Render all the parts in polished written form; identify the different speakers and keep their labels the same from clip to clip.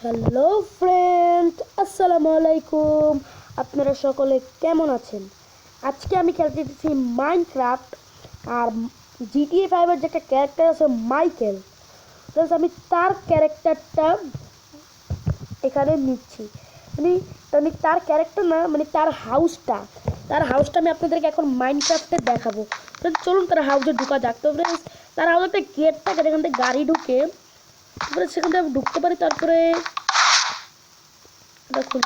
Speaker 1: Hello friend, আসসালামু আলাইকুম। আপনারা সকলে কেমন আছেন? আজকে আমি খেলতেছি মাইনক্রাফট। আর জিটিএ 5-এর যে একটা ক্যারেক্টার আছে মাইকেল, প্লাস আমি তার ক্যারেক্টারটা এখানে নিচ্ছি। মানে আমি তার ক্যারেক্টার না, মানে তার হাউসটা আমি আপনাদেরকে এখন মাইনক্রাফটে দেখাবো। তো চলুন তার হাউসে ঢুকা যাক। তো ফ্রেন্ডস, তার হাউসে একটা গেট থাকে যেখান থেকে গাড়ি ঢুকে, তারপরে সেখান থেকে ঢুকতে পারি। তারপরে দেখুন,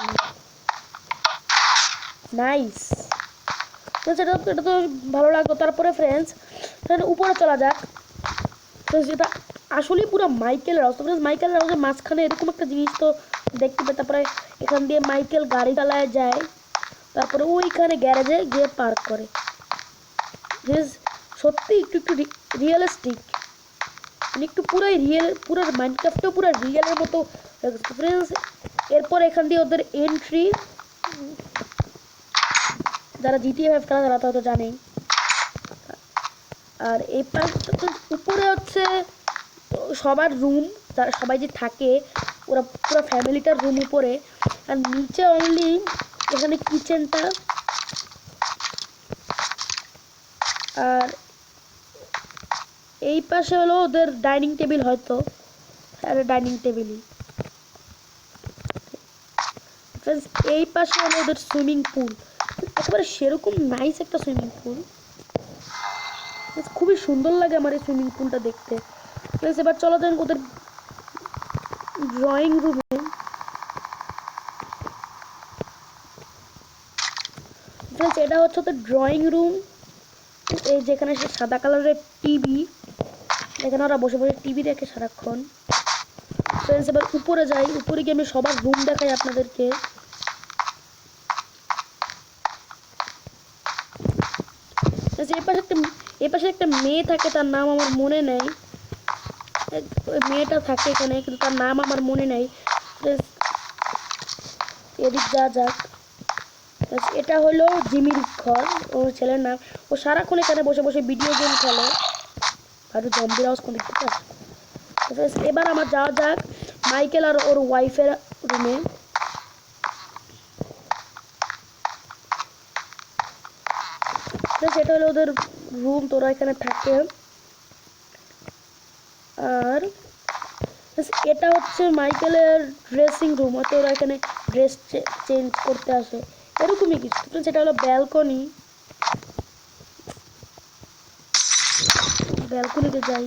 Speaker 1: নাইস। তো এটা তো ভালো লাগলো। তারপরে ফ্রেন্ডস, উপরে চলা যাক। তো যেটা আসলেই পুরো মাইকেলের হাউস। তো মাইকেলের হাউসের মাঝখানে এরকম একটা জিনিস তো দেখতে পাই। তারপরে এখান দিয়ে মাইকেল গাড়ি চালায় যায়, তারপরে ওইখানে গ্যারেজে গিয়ে পার্ক করে। সত্যি একটু একটু রিয়েলিস্টিক, মানে একটু পুরাই রিয়েল, পুরো মাইনক্রাফটও পুরো রিয়েলের মতো। ফ্রেন্ডস, এরপর এখান দিয়ে ওদের এন্ট্রি। যারা জিটিএ 5 খেলা তারা তো হয়তো জানেই। আর এই পাশটা উপরে হচ্ছে সবার রুম, যারা সবাই যে থাকে ওরা পুরো ফ্যামিলিটার রুম উপরে। আর নিচে অনলি এখানে কিচেনটা। আর এই পাশে হলো ওদের ডাইনিং টেবিল, হয়তো ডাইনিং টেবিলই। এই পাশে হলো ওদের সুইমিং পুল, একেবারে সেরকম নাইস একটা সুইমিং পুল। খুবই সুন্দর লাগে আমার এই সুইমিং পুলটা দেখতে। এবার চলো যান ওদের ড্রয়িং রুমে। এটা হচ্ছে ওদের ড্রয়িং রুম, এই যেখানে সাদা কালারের টিভি, এখানে ওরা বসে বসে টিভি দেখে সারাক্ষণ। ফ্রেন্ডস, এবার উপরে যাই। উপরে গিয়ে আমি সবার রুম দেখাই আপনাদেরকে। এই পাশে একটা মেয়ে থাকে, তার নাম আমার মনে নেই। মেয়েটা থাকে এখানে, কিন্তু তার নাম আমার মনে নেই। এদিক যা যাক। এটা হলো জিমির ঘর, ওর ছেলের নাম। ও সারাক্ষণ এখানে বসে বসে ভিডিও গেম খেলে। আর জম্বির হাউস কোন দিক থেকে আসে। এবার আমার যাওয়া যাক মাইকেল আর ওর ওয়াইফের রুমে। সেটা হলো ওদের রুম, তোরা এখানে থাকে। আর এটা হচ্ছে মাইকেলের ড্রেসিং রুম, হয়তো ওরা এখানে ড্রেস চেঞ্জ করতে আসে, এরকমই কিছু। সেটা হলো ব্যালকনি। ব্যালকনিতে যাই।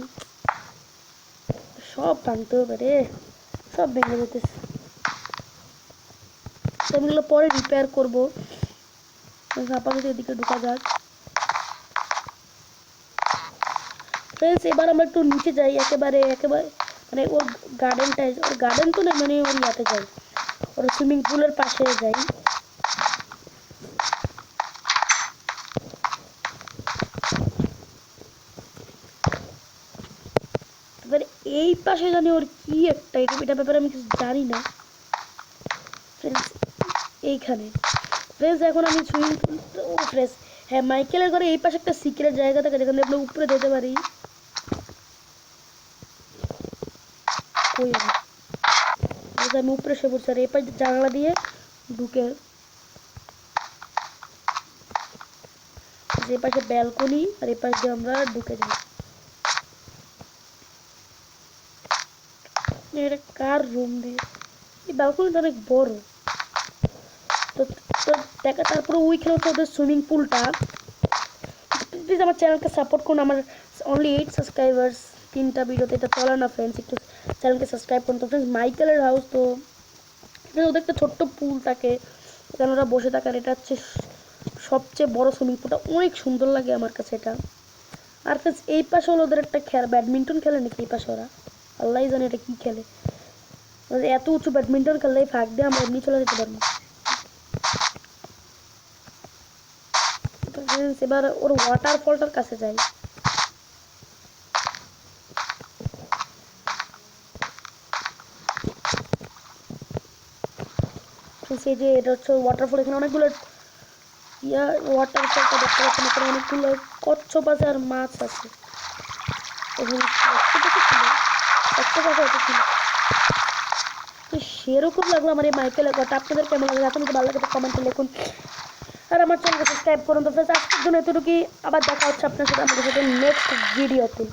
Speaker 1: সব ভাঙতে হবে রে, সব ভেঙে যেতেছে। সেগুলো পরে রিপেয়ার করবো। আপাতত এদিকে ঢুকা যাক। ফ্রেন্ডস, এবার আমরা একটু নিচে যাই, একেবারে মানে ওর গার্ডেনটায়। ওর গার্ডেন তো না, মানে ওর ইয়াতে যাই, ওর সুইমিং পুলের পাশে যাই। এবার এই পাশে জানি ওর কি একটা, এটা ব্যাপারে আমি কিছু জানি না। ফ্রেন্ডস, এইখানে ফ্রেন্ডস এখন আমি সুইমিং পুল, ও ফ্রেন্ডস হ্যাঁ, মাইকেলের ঘরে এই পাশে একটা সিক্রেট জায়গা থাকে যেখানে আমরা উপরে যেতে পারি। আমি উপরে সে পড়ছি। আর এই পাশে জানলা দিয়ে ঢুকে, যে পাশে ব্যালকনি, আর এই পাশ দিয়ে আমরা ঢুকে যাই। এটা কার রুম দিয়ে? এই ব্যালকনিটা অনেক বড়। তো দেখা, তারপরে ওইখানে হচ্ছে ওদের সুইমিং পুলটা। প্লিজ আমার চ্যানেলকে সাপোর্ট করুন। আমার অনলি 8 সাবস্ক্রাইবার্স, 3টা ভিডিওতে এটা চলে না ফ্রেন্ডস। একটু চ্যানেলকে সাবস্ক্রাইব করুন। তো ফ্রেন্ডস, মাইকেলের হাউস, তো ওদের একটা ছোট্ট পুল থাকে, এখানে ওরা বসে থাকে। আর এটা হচ্ছে সবচেয়ে বড় সুইমিং পুলটা, অনেক সুন্দর লাগে আমার কাছে এটা। আর ফ্রেন্ডস, এই পাশে হলো ওদের একটা ব্যাডমিন্টন খেলে নাকি এই পাশে ওরা, আল্লাহ জানে এটা কি খেলে। এত উঁচু ব্যাডমিন্টন খেললে ফাঁক দিয়ে আমরা এমনি চলে যেতে পারবো। এবার ওর ওয়াটারফলটার কাছে যাই। সেই যে এটা হচ্ছে ওয়াটারফল, এখানে অনেকগুলো ওয়াটারফলটা দেখতে পাচ্ছেন, এখানে অনেকগুলো কচ্ছপ আছে আর মাছ আছে। এখানে একটা পাশে হয়তো ছিল। তো সেরকম লাগলো আমার এই মাইকেলের কথা। আপনাদের কেমন লাগলো? এখন যদি ভালো লাগে তো কমেন্টে লিখুন, আর আমার চ্যানেলকে সাবস্ক্রাইব করুন। তো ফ্রেন্ডস আজকের জন্য এতটুকুই। আবার দেখা হচ্ছে আপনার সাথে আমাদের সাথে নেক্সট ভিডিওতে।